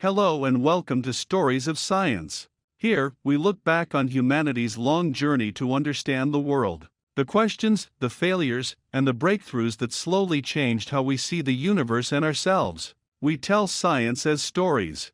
Hello and welcome to Stories of Science. Here, we look back on humanity's long journey to understand the world. The questions, the failures, and the breakthroughs that slowly changed how we see the universe and ourselves. We tell science as stories.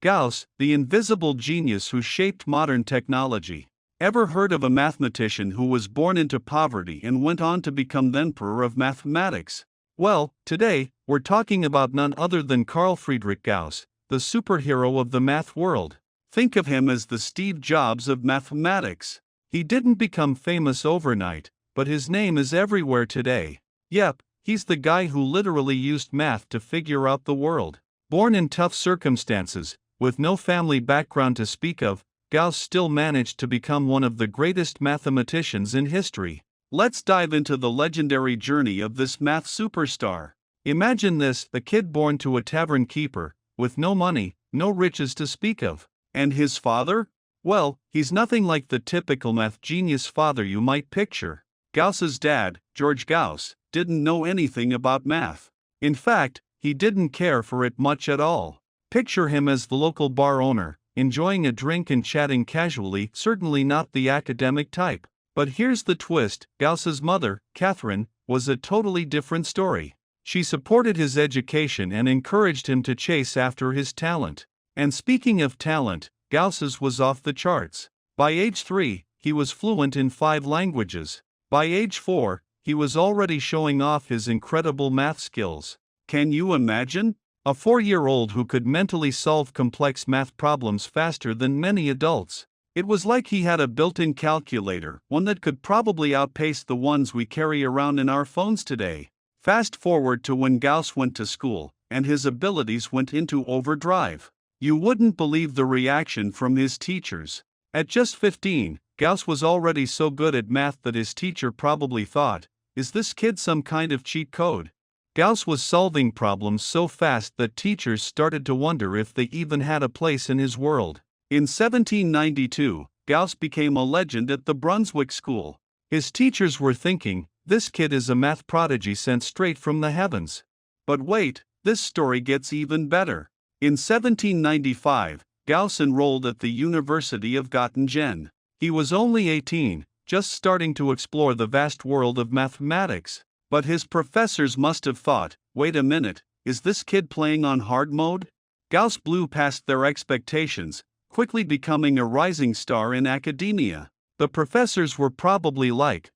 Gauss, the invisible genius who shaped modern technology. Ever heard of a mathematician who was born into poverty and went on to become the emperor of mathematics? Well, today, we're talking about none other than Friedrich Gauss, the superhero of the math world. Think of him as the Steve Jobs of mathematics. He didn't become famous overnight, but his name is everywhere today. Yep, he's the guy who literally used math to figure out the world. Born in tough circumstances, with no family background to speak of, Gauss still managed to become one of the greatest mathematicians in history. Let's dive into the legendary journey of this math superstar. Imagine this: a kid born to a tavern keeper, with no money, no riches to speak of. And his father? Well, he's nothing like the typical math genius father you might picture. Gauss's dad, George Gauss, didn't know anything about math. In fact, he didn't care for it much at all. Picture him as the local bar owner, enjoying a drink and chatting casually, certainly not the academic type. But here's the twist: Gauss's mother, Catherine, was a totally different story. She supported his education and encouraged him to chase after his talent. And speaking of talent, Gauss's was off the charts. By age 3, he was fluent in 5 languages. By age 4, he was already showing off his incredible math skills. Can you imagine? A 4-year-old who could mentally solve complex math problems faster than many adults. It was like he had a built-in calculator, one that could probably outpace the ones we carry around in our phones today. Fast forward to when Gauss went to school, and his abilities went into overdrive. You wouldn't believe the reaction from his teachers. At just 15, Gauss was already so good at math that his teacher probably thought, "Is this kid some kind of cheat code?" Gauss was solving problems so fast that teachers started to wonder if they even had a place in his world. In 1792, Gauss became a legend at the Brunswick School. His teachers were thinking, "This kid is a math prodigy sent straight from the heavens." But wait, this story gets even better. In 1795, Gauss enrolled at the University of Göttingen. He was only 18, just starting to explore the vast world of mathematics. But his professors must have thought, "Wait a minute, is this kid playing on hard mode?" Gauss blew past their expectations, quickly becoming a rising star in academia. The professors were probably like,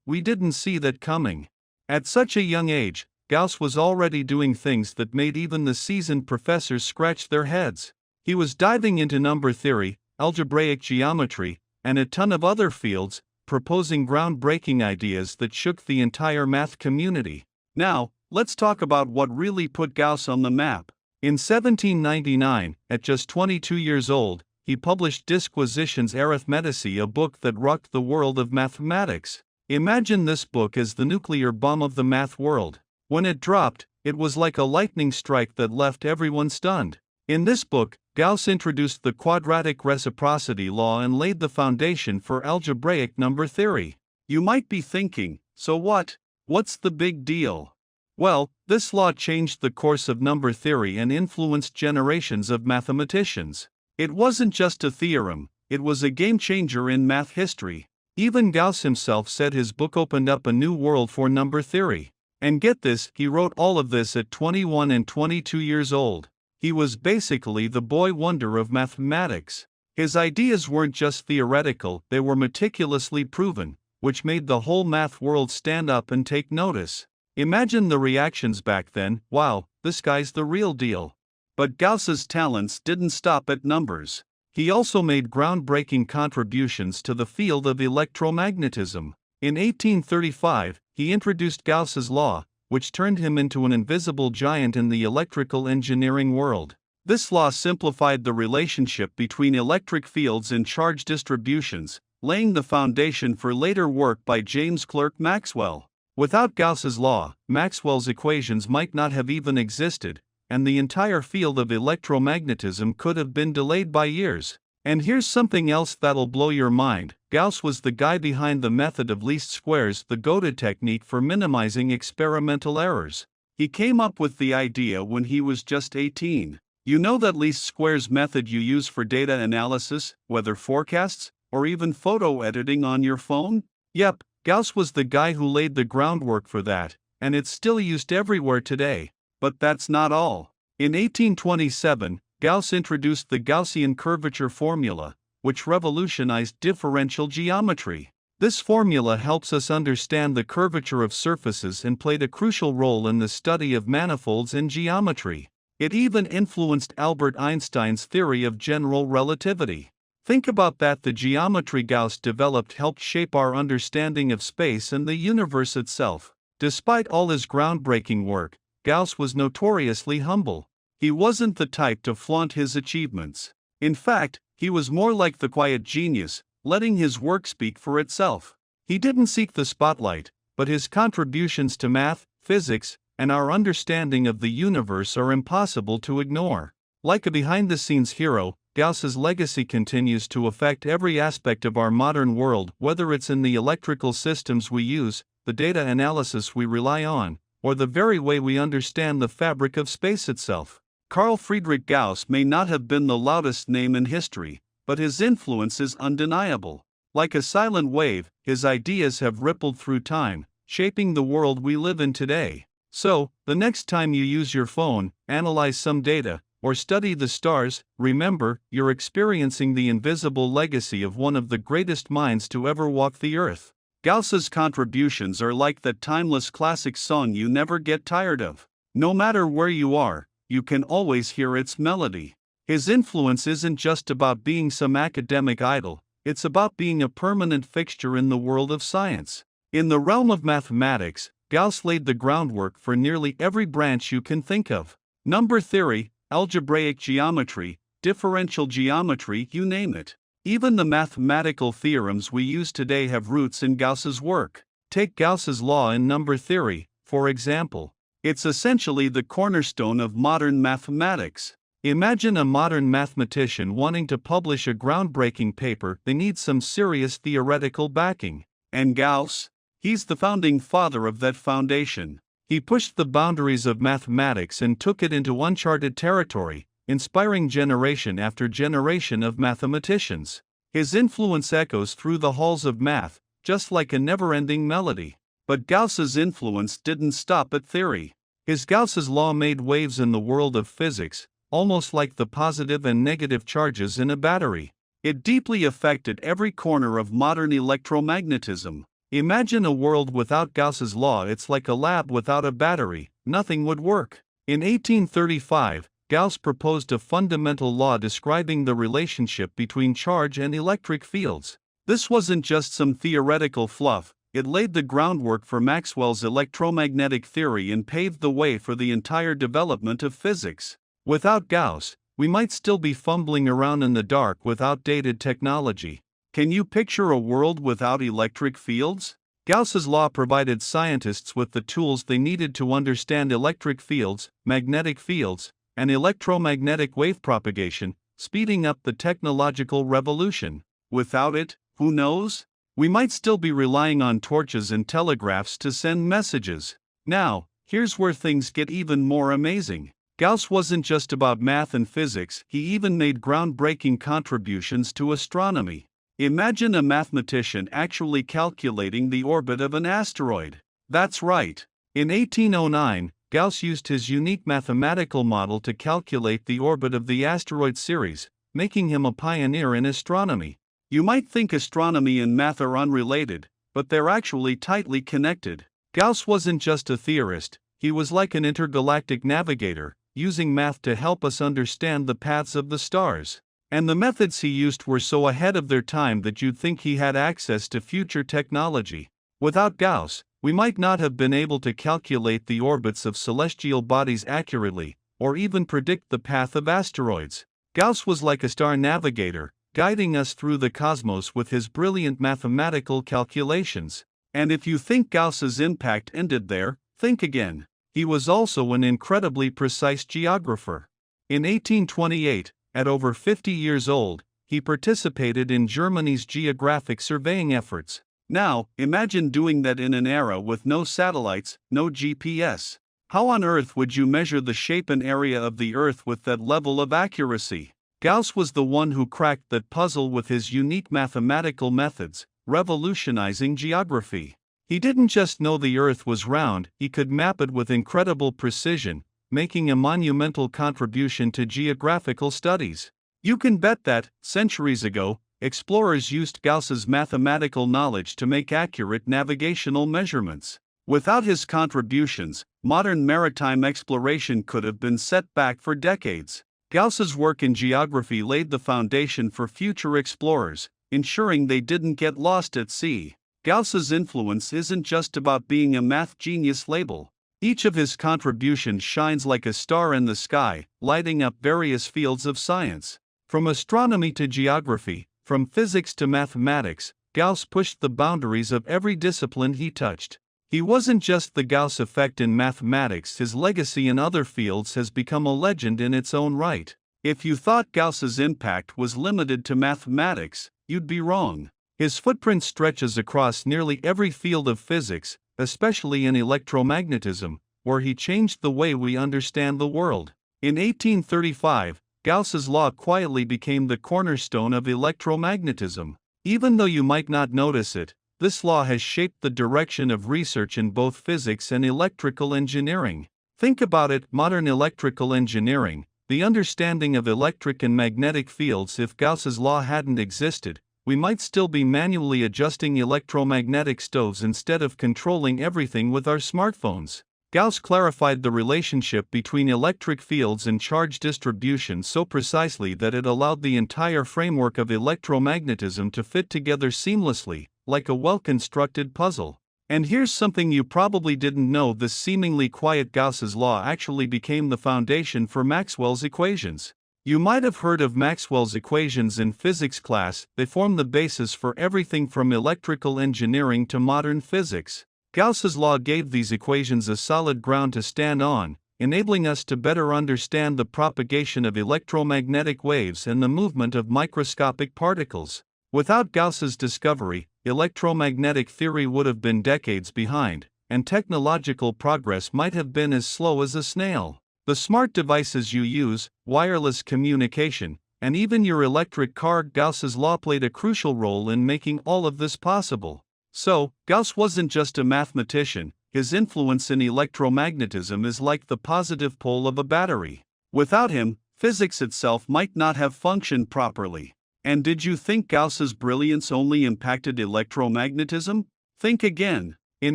we didn't see that coming." At such a young age, Gauss was already doing things that made even the seasoned professors scratch their heads. He was diving into number theory, algebraic geometry, and a ton of other fields, proposing groundbreaking ideas that shook the entire math community. Now, let's talk about what really put Gauss on the map. In 1799, at just 22 years old, he published Disquisitiones Arithmetici, a book that rocked the world of mathematics. Imagine this book as the nuclear bomb of the math world. When it dropped, it was like a lightning strike that left everyone stunned. In this book, Gauss introduced the quadratic reciprocity law and laid the foundation for algebraic number theory. You might be thinking, so what? What's the big deal? Well, this law changed the course of number theory and influenced generations of mathematicians. It wasn't just a theorem, it was a game changer in math history. Even Gauss himself said his book opened up a new world for number theory. And get this, he wrote all of this at 21 and 22 years old. He was basically the boy wonder of mathematics. His ideas weren't just theoretical, they were meticulously proven, which made the whole math world stand up and take notice. Imagine the reactions back then: "Wow, this guy's the real deal." But Gauss's talents didn't stop at numbers. He also made groundbreaking contributions to the field of electromagnetism. In 1835, he introduced Gauss's law, which turned him into an invisible giant in the electrical engineering world. This law simplified the relationship between electric fields and charge distributions, laying the foundation for later work by James Clerk Maxwell. Without Gauss's law, Maxwell's equations might not have even existed, and the entire field of electromagnetism could have been delayed by years. And here's something else that'll blow your mind: Gauss was the guy behind the method of least squares, the go-to technique for minimizing experimental errors. He came up with the idea when he was just 18. You know that least squares method you use for data analysis, weather forecasts, or even photo editing on your phone? Yep, Gauss was the guy who laid the groundwork for that, and it's still used everywhere today. But that's not all. In 1827, Gauss introduced the Gaussian curvature formula, which revolutionized differential geometry. This formula helps us understand the curvature of surfaces and played a crucial role in the study of manifolds in geometry. It even influenced Albert Einstein's theory of general relativity. Think about that, the geometry Gauss developed helped shape our understanding of space and the universe itself. Despite all his groundbreaking work, Gauss was notoriously humble. He wasn't the type to flaunt his achievements. In fact, he was more like the quiet genius, letting his work speak for itself. He didn't seek the spotlight, but his contributions to math, physics, and our understanding of the universe are impossible to ignore. Like a behind-the-scenes hero, Gauss's legacy continues to affect every aspect of our modern world, whether it's in the electrical systems we use, the data analysis we rely on, or the very way we understand the fabric of space itself. Carl Friedrich Gauss may not have been the loudest name in history, but his influence is undeniable. Like a silent wave, his ideas have rippled through time, shaping the world we live in today. So, the next time you use your phone, analyze some data, or study the stars, remember, you're experiencing the invisible legacy of one of the greatest minds to ever walk the earth. Gauss's contributions are like that timeless classic song you never get tired of. No matter where you are, you can always hear its melody. His influence isn't just about being some academic idol, it's about being a permanent fixture in the world of science. In the realm of mathematics, Gauss laid the groundwork for nearly every branch you can think of. Number theory, algebraic geometry, differential geometry, you name it. Even the mathematical theorems we use today have roots in Gauss's work. Take Gauss's law in number theory, for example. It's essentially the cornerstone of modern mathematics. Imagine a modern mathematician wanting to publish a groundbreaking paper. They need some serious theoretical backing. And Gauss? He's the founding father of that foundation. He pushed the boundaries of mathematics and took it into uncharted territory, inspiring generation after generation of mathematicians. His influence echoes through the halls of math, just like a never-ending melody. But Gauss's influence didn't stop at theory. His Gauss's law made waves in the world of physics, almost like the positive and negative charges in a battery. It deeply affected every corner of modern electromagnetism. Imagine a world without Gauss's law. It's like a lab without a battery, nothing would work. In 1835, Gauss proposed a fundamental law describing the relationship between charge and electric fields. This wasn't just some theoretical fluff, it laid the groundwork for Maxwell's electromagnetic theory and paved the way for the entire development of physics. Without Gauss, we might still be fumbling around in the dark with outdated technology. Can you picture a world without electric fields? Gauss's law provided scientists with the tools they needed to understand electric fields, magnetic fields, and electromagnetic wave propagation, speeding up the technological revolution. Without it, who knows? We might still be relying on torches and telegraphs to send messages. Now, here's where things get even more amazing. Gauss wasn't just about math and physics, he even made groundbreaking contributions to astronomy. Imagine a mathematician actually calculating the orbit of an asteroid. That's right. In 1809, Gauss used his unique mathematical model to calculate the orbit of the asteroid Ceres, making him a pioneer in astronomy. You might think astronomy and math are unrelated, but they're actually tightly connected. Gauss wasn't just a theorist, he was like an intergalactic navigator, using math to help us understand the paths of the stars. And the methods he used were so ahead of their time that you'd think he had access to future technology. Without Gauss, we might not have been able to calculate the orbits of celestial bodies accurately, or even predict the path of asteroids. Gauss was like a star navigator, guiding us through the cosmos with his brilliant mathematical calculations. And if you think Gauss's impact ended there, think again. He was also an incredibly precise geographer. In 1828, at over 50 years old, he participated in Germany's geographic surveying efforts. Now, imagine doing that in an era with no satellites, no GPS. How on earth would you measure the shape and area of the Earth with that level of accuracy? Gauss was the one who cracked that puzzle with his unique mathematical methods, revolutionizing geography. He didn't just know the Earth was round, he could map it with incredible precision, making a monumental contribution to geographical studies. You can bet that, centuries ago, explorers used Gauss's mathematical knowledge to make accurate navigational measurements. Without his contributions, modern maritime exploration could have been set back for decades. Gauss's work in geography laid the foundation for future explorers, ensuring they didn't get lost at sea. Gauss's influence isn't just about being a math genius label. Each of his contributions shines like a star in the sky, lighting up various fields of science. From astronomy to geography, from physics to mathematics, Gauss pushed the boundaries of every discipline he touched. He wasn't just the Gauss effect in mathematics, his legacy in other fields has become a legend in its own right. If you thought Gauss's impact was limited to mathematics, you'd be wrong. His footprint stretches across nearly every field of physics, especially in electromagnetism, where he changed the way we understand the world. In 1835, Gauss's law quietly became the cornerstone of electromagnetism. Even though you might not notice it, this law has shaped the direction of research in both physics and electrical engineering. Think about it, modern electrical engineering, the understanding of electric and magnetic fields. If Gauss's law hadn't existed, we might still be manually adjusting electromagnetic stoves instead of controlling everything with our smartphones. Gauss clarified the relationship between electric fields and charge distribution so precisely that it allowed the entire framework of electromagnetism to fit together seamlessly, like a well-constructed puzzle. And here's something you probably didn't know: this seemingly quiet Gauss's law actually became the foundation for Maxwell's equations. You might have heard of Maxwell's equations in physics class. They form the basis for everything from electrical engineering to modern physics. Gauss's law gave these equations a solid ground to stand on, enabling us to better understand the propagation of electromagnetic waves and the movement of microscopic particles. Without Gauss's discovery, electromagnetic theory would have been decades behind, and technological progress might have been as slow as a snail. The smart devices you use, wireless communication, and even your electric car, Gauss's law played a crucial role in making all of this possible. So, Gauss wasn't just a mathematician, his influence in electromagnetism is like the positive pole of a battery. Without him, physics itself might not have functioned properly. And did you think Gauss's brilliance only impacted electromagnetism? Think again. In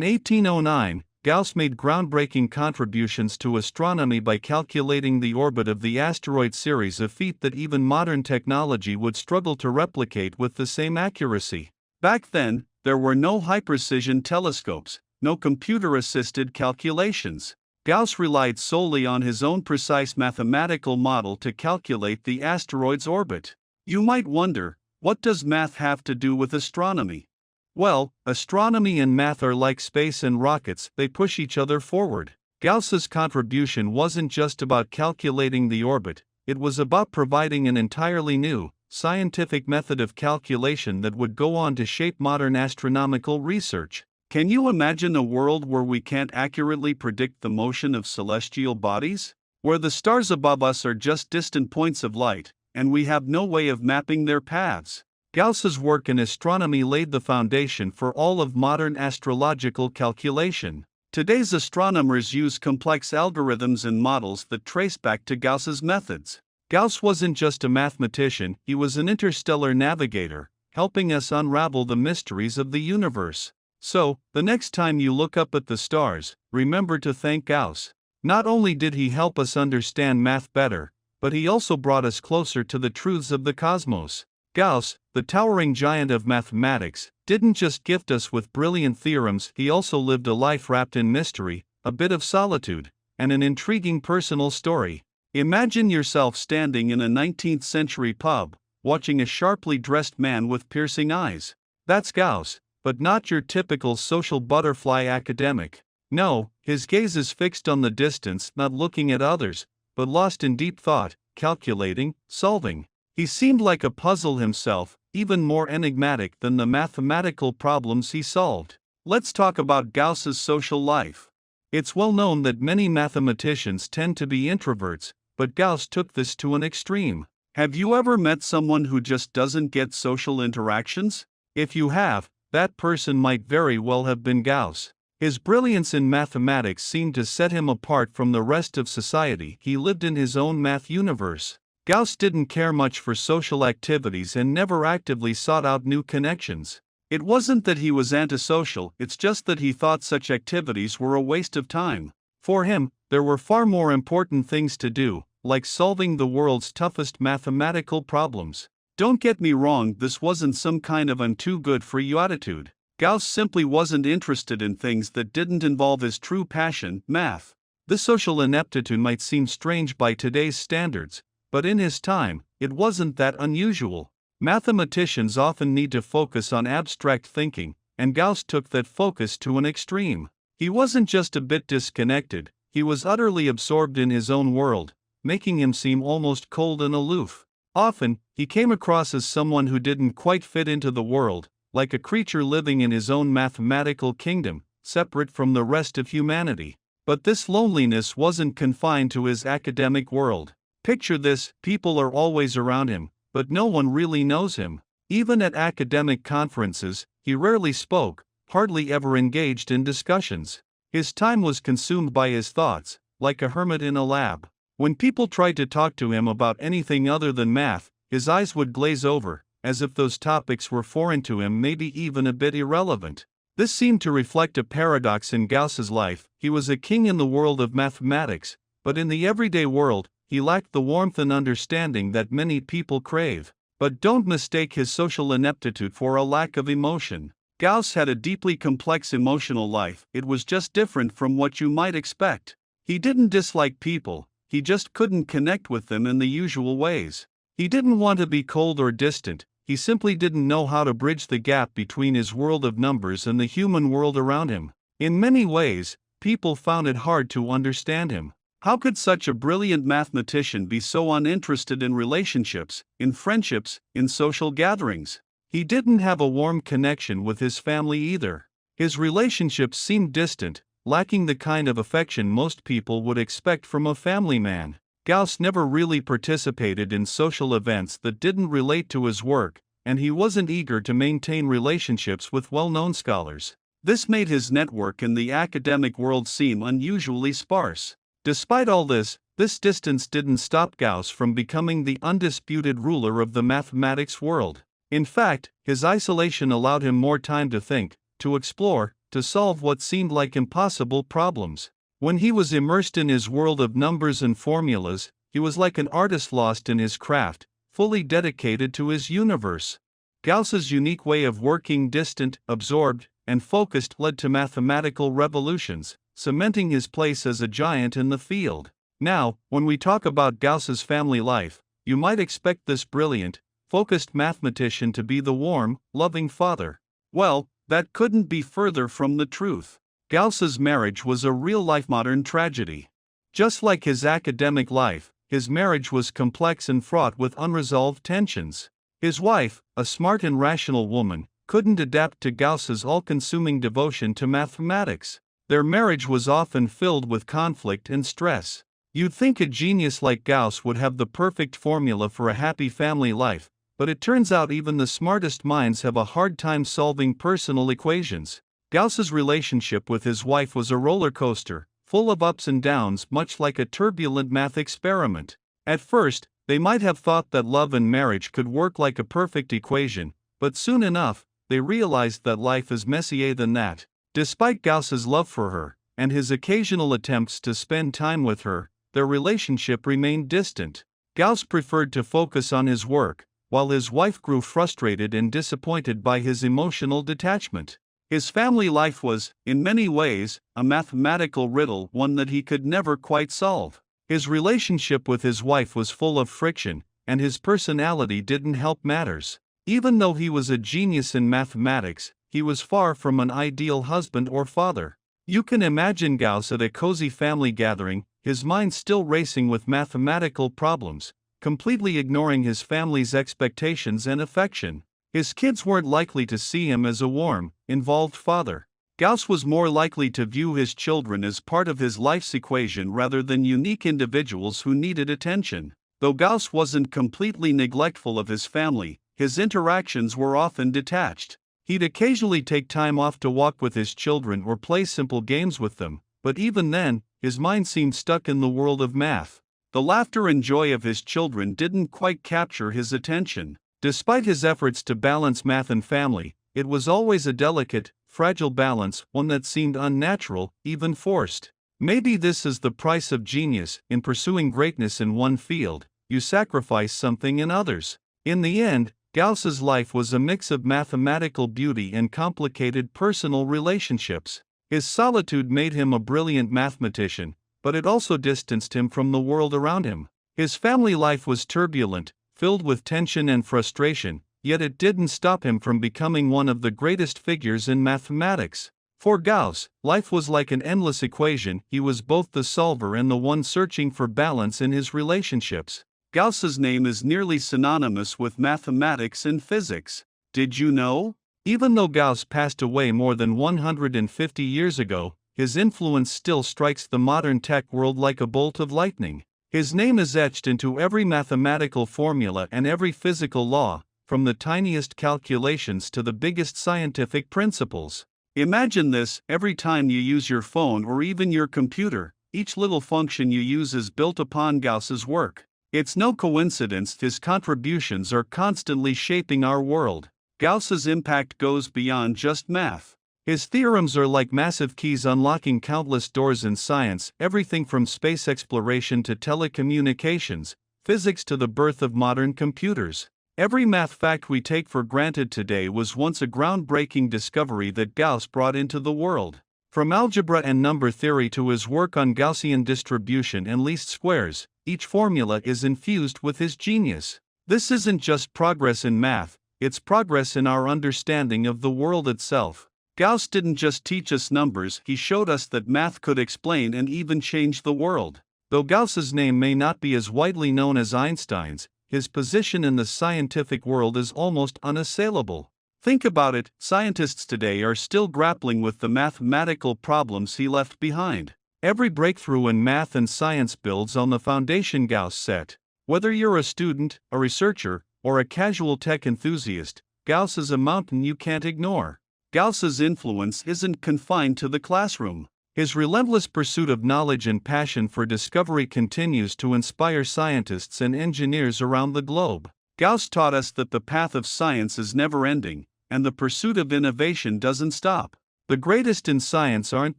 1809, Gauss made groundbreaking contributions to astronomy by calculating the orbit of the asteroid Ceres, a feat that even modern technology would struggle to replicate with the same accuracy. Back then, there were no high-precision telescopes, no computer-assisted calculations. Gauss relied solely on his own precise mathematical model to calculate the asteroid's orbit. You might wonder, what does math have to do with astronomy? Well, astronomy and math are like space and rockets, they push each other forward. Gauss's contribution wasn't just about calculating the orbit, it was about providing an entirely new, scientific method of calculation that would go on to shape modern astronomical research. Can you imagine a world where we can't accurately predict the motion of celestial bodies? Where the stars above us are just distant points of light, and we have no way of mapping their paths? Gauss's work in astronomy laid the foundation for all of modern astrological calculation. Today's astronomers use complex algorithms and models that trace back to Gauss's methods. Gauss wasn't just a mathematician, he was an interstellar navigator, helping us unravel the mysteries of the universe. So, the next time you look up at the stars, remember to thank Gauss. Not only did he help us understand math better, but he also brought us closer to the truths of the cosmos. Gauss, the towering giant of mathematics, didn't just gift us with brilliant theorems, he also lived a life wrapped in mystery, a bit of solitude, and an intriguing personal story. Imagine yourself standing in a 19th century pub, watching a sharply dressed man with piercing eyes. That's Gauss, but not your typical social butterfly academic. No, his gaze is fixed on the distance, not looking at others, but lost in deep thought, calculating, solving. He seemed like a puzzle himself, even more enigmatic than the mathematical problems he solved. Let's talk about Gauss's social life. It's well known that many mathematicians tend to be introverts, but Gauss took this to an extreme. Have you ever met someone who just doesn't get social interactions? If you have, that person might very well have been Gauss. His brilliance in mathematics seemed to set him apart from the rest of society. He lived in his own math universe. Gauss didn't care much for social activities and never actively sought out new connections. It wasn't that he was antisocial, it's just that he thought such activities were a waste of time. For him, there were far more important things to do, like solving the world's toughest mathematical problems. Don't get me wrong, this wasn't some kind of "I'm too good for you" attitude. Gauss simply wasn't interested in things that didn't involve his true passion, math. This social ineptitude might seem strange by today's standards, but in his time, it wasn't that unusual. Mathematicians often need to focus on abstract thinking, and Gauss took that focus to an extreme. He wasn't just a bit disconnected, he was utterly absorbed in his own world, making him seem almost cold and aloof. Often, he came across as someone who didn't quite fit into the world, like a creature living in his own mathematical kingdom, separate from the rest of humanity. But this loneliness wasn't confined to his academic world. Picture this: people are always around him, but no one really knows him. Even at academic conferences, he rarely spoke, hardly ever engaged in discussions. His time was consumed by his thoughts, like a hermit in a lab. When people tried to talk to him about anything other than math, his eyes would glaze over, as if those topics were foreign to him, maybe even a bit irrelevant. This seemed to reflect a paradox in Gauss's life. He was a king in the world of mathematics, but in the everyday world, he lacked the warmth and understanding that many people crave. But don't mistake his social ineptitude for a lack of emotion. Gauss had a deeply complex emotional life. It was just different from what you might expect. He didn't dislike people, he just couldn't connect with them in the usual ways. He didn't want to be cold or distant, he simply didn't know how to bridge the gap between his world of numbers and the human world around him. In many ways, people found it hard to understand him. How could such a brilliant mathematician be so uninterested in relationships, in friendships, in social gatherings? He didn't have a warm connection with his family either. His relationships seemed distant, lacking the kind of affection most people would expect from a family man. Gauss never really participated in social events that didn't relate to his work, and he wasn't eager to maintain relationships with well-known scholars. This made his network in the academic world seem unusually sparse. Despite all this distance didn't stop Gauss from becoming the undisputed ruler of the mathematics world. In fact, his isolation allowed him more time to think, to explore, to solve what seemed like impossible problems. When he was immersed in his world of numbers and formulas, he was like an artist lost in his craft, fully dedicated to his universe. Gauss's unique way of working, distant, absorbed, and focused, led to mathematical revolutions, cementing his place as a giant in the field. Now, when we talk about Gauss's family life, you might expect this brilliant, focused mathematician to be the warm, loving father. Well, that couldn't be further from the truth. Gauss's marriage was a real-life modern tragedy. Just like his academic life, his marriage was complex and fraught with unresolved tensions. His wife, a smart and rational woman, couldn't adapt to Gauss's all-consuming devotion to mathematics. Their marriage was often filled with conflict and stress. You'd think a genius like Gauss would have the perfect formula for a happy family life, but it turns out even the smartest minds have a hard time solving personal equations. Gauss's relationship with his wife was a roller coaster, full of ups and downs, much like a turbulent math experiment. At first, they might have thought that love and marriage could work like a perfect equation, but soon enough, they realized that life is messier than that. Despite Gauss's love for her, and his occasional attempts to spend time with her, their relationship remained distant. Gauss preferred to focus on his work, while his wife grew frustrated and disappointed by his emotional detachment. His family life was, in many ways, a mathematical riddle, one that he could never quite solve. His relationship with his wife was full of friction, and his personality didn't help matters. Even though he was a genius in mathematics, he was far from an ideal husband or father. You can imagine Gauss at a cozy family gathering, his mind still racing with mathematical problems, completely ignoring his family's expectations and affection. His kids weren't likely to see him as a warm, involved father. Gauss was more likely to view his children as part of his life's equation rather than unique individuals who needed attention. Though Gauss wasn't completely neglectful of his family, his interactions were often detached. He'd occasionally take time off to walk with his children or play simple games with them, but even then, his mind seemed stuck in the world of math. The laughter and joy of his children didn't quite capture his attention. Despite his efforts to balance math and family, it was always a delicate, fragile balance, one that seemed unnatural, even forced. Maybe this is the price of genius. In pursuing greatness in one field, you sacrifice something in others. In the end, Gauss's life was a mix of mathematical beauty and complicated personal relationships. His solitude made him a brilliant mathematician, but it also distanced him from the world around him. His family life was turbulent, filled with tension and frustration, yet it didn't stop him from becoming one of the greatest figures in mathematics. For Gauss, life was like an endless equation. He was both the solver and the one searching for balance in his relationships. Gauss's name is nearly synonymous with mathematics and physics. Did you know? Even though Gauss passed away more than 150 years ago, his influence still strikes the modern tech world like a bolt of lightning. His name is etched into every mathematical formula and every physical law, from the tiniest calculations to the biggest scientific principles. Imagine this: every time you use your phone or even your computer, each little function you use is built upon Gauss's work. It's no coincidence his contributions are constantly shaping our world. Gauss's impact goes beyond just math. His theorems are like massive keys unlocking countless doors in science, everything from space exploration to telecommunications, physics to the birth of modern computers. Every math fact we take for granted today was once a groundbreaking discovery that Gauss brought into the world. From algebra and number theory to his work on Gaussian distribution and least squares, each formula is infused with his genius. This isn't just progress in math, it's progress in our understanding of the world itself. Gauss didn't just teach us numbers, he showed us that math could explain and even change the world. Though Gauss's name may not be as widely known as Einstein's, his position in the scientific world is almost unassailable. Think about it: scientists today are still grappling with the mathematical problems he left behind. Every breakthrough in math and science builds on the foundation Gauss set. Whether you're a student, a researcher, or a casual tech enthusiast, Gauss is a mountain you can't ignore. Gauss's influence isn't confined to the classroom. His relentless pursuit of knowledge and passion for discovery continues to inspire scientists and engineers around the globe. Gauss taught us that the path of science is never-ending, and the pursuit of innovation doesn't stop. The greatest in science aren't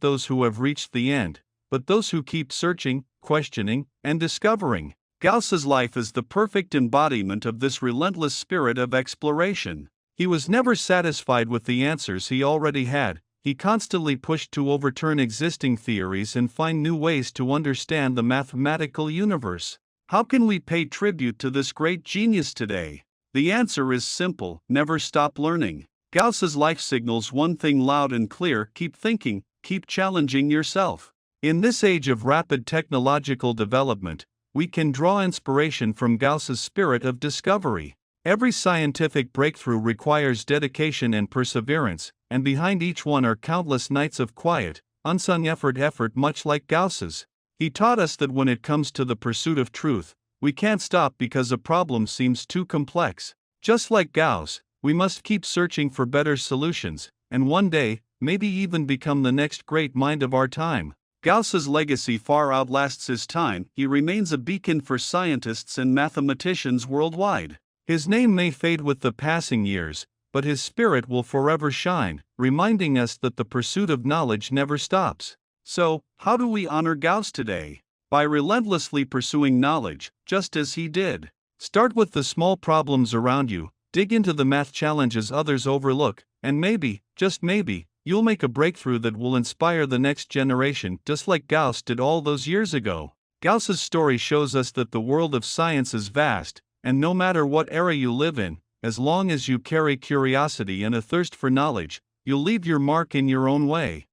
those who have reached the end, but those who keep searching, questioning, and discovering. Gauss's life is the perfect embodiment of this relentless spirit of exploration. He was never satisfied with the answers he already had. He constantly pushed to overturn existing theories and find new ways to understand the mathematical universe. How can we pay tribute to this great genius today? The answer is simple: never stop learning. Gauss's life signals one thing loud and clear: keep thinking, keep challenging yourself. In this age of rapid technological development, we can draw inspiration from Gauss's spirit of discovery. Every scientific breakthrough requires dedication and perseverance, and behind each one are countless nights of quiet, unsung effort much like Gauss's. He taught us that when it comes to the pursuit of truth, we can't stop because a problem seems too complex. Just like Gauss, we must keep searching for better solutions, and one day, maybe even become the next great mind of our time. Gauss's legacy far outlasts his time. He remains a beacon for scientists and mathematicians worldwide. His name may fade with the passing years, but his spirit will forever shine, reminding us that the pursuit of knowledge never stops. So, how do we honor Gauss today? By relentlessly pursuing knowledge, just as he did. Start with the small problems around you, dig into the math challenges others overlook, and maybe, just maybe, you'll make a breakthrough that will inspire the next generation, just like Gauss did all those years ago. Gauss's story shows us that the world of science is vast, and no matter what era you live in, as long as you carry curiosity and a thirst for knowledge, you'll leave your mark in your own way.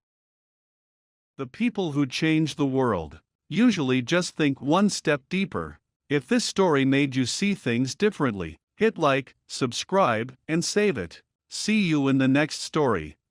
The people who change the world usually just think one step deeper. If this story made you see things differently, hit like, subscribe, and save it. See you in the next story.